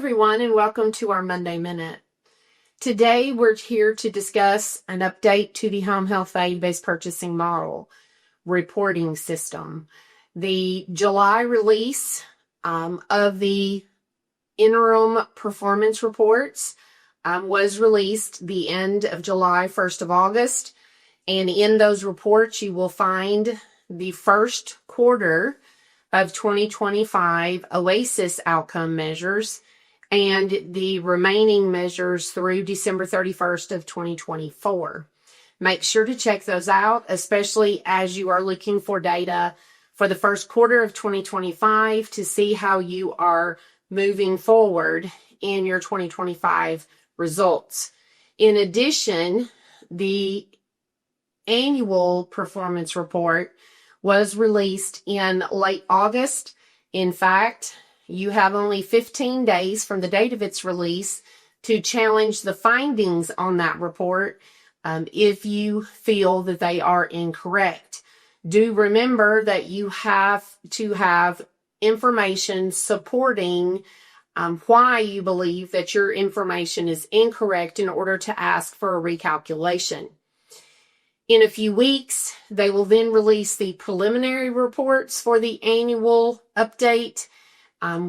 everyone, and welcome to our Monday Minute. Today, we're here to discuss an update to the Home Health Value-Based Purchasing Model reporting system. The July release of the Interim performance reports was released the end of July, 1st of August, and in those reports, you will find the first quarter of 2025 OASIS outcome measures and the remaining measures through December 31st of 2024. Make sure to check those out, especially as you are looking for data for the first quarter of 2025 to see how you are moving forward in your 2025 results. In addition, the annual performance report was released in late August. In fact, you have only 15 days from the date of its release to challenge the findings on that report if you feel that they are incorrect. Do remember that you have to have information supporting why you believe that your information is incorrect in order to ask for a recalculation. In a few weeks, they will then release the preliminary reports for the annual update.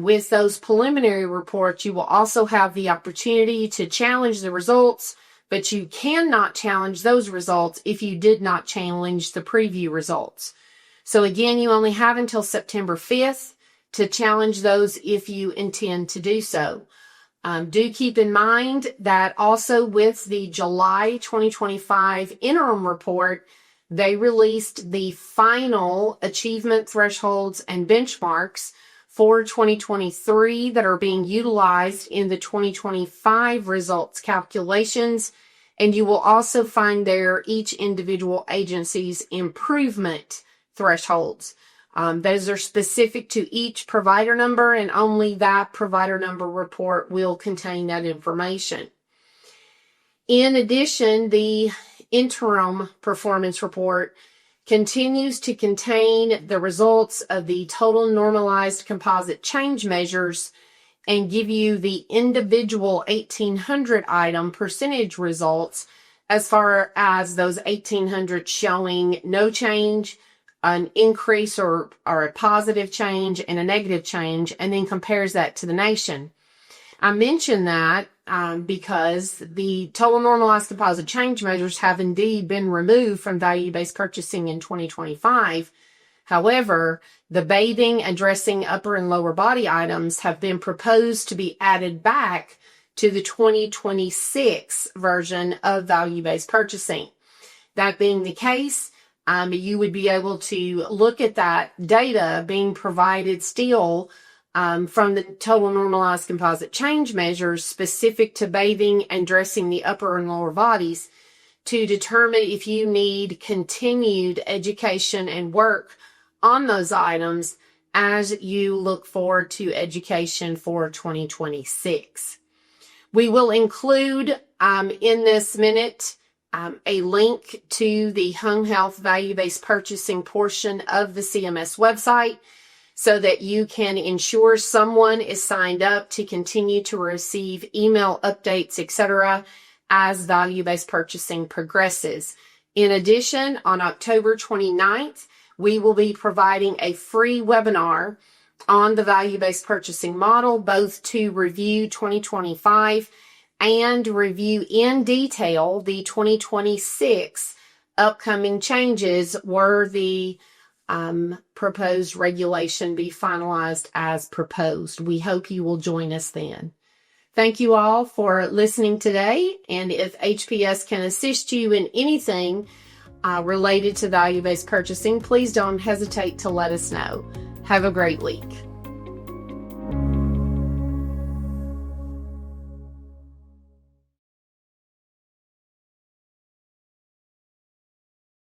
With those preliminary reports, you will also have the opportunity to challenge the results, but you cannot challenge those results if you did not challenge the preview results. So again, you only have until September 5th to challenge those if you intend to do so. Do keep in mind that also with the July 2025 interim report, they released the final achievement thresholds and benchmarks for 2023 that are being utilized in the 2025 results calculations. And you will also find there each individual agency's improvement thresholds. Those are specific to each provider number, and only that provider number report will contain that information. In addition, the interim performance report continues to contain the results of the total normalized composite change measures and give you the individual 1,800 item percentage results as far as those 1,800 showing no change, an increase or a positive change, and a negative change, and then compares that to the nation. I mention that because the total normalized composite change measures have indeed been removed from value-based purchasing in 2025. However, the bathing and dressing upper and lower body items have been proposed to be added back to the 2026 version of value-based purchasing. That being the case, you would be able to look at that data being provided still from the total normalized composite change measures specific to bathing and dressing the upper and lower bodies to determine if you need continued education and work on those items as you look forward to education for 2026. We will include in this minute a link to the home health value-based purchasing portion of the CMS website so that you can ensure someone is signed up to continue to receive email updates, etc., as value-based purchasing progresses. In addition, on October 29th, we will be providing a free webinar on the value-based purchasing model, both to review 2025 and review in detail the 2026 upcoming changes were the proposed regulation be finalized as proposed. We hope you will join us then. Thank you all for listening today, and if HPS can assist you in anything related to value-based purchasing, please don't hesitate to let us know. Have a great week.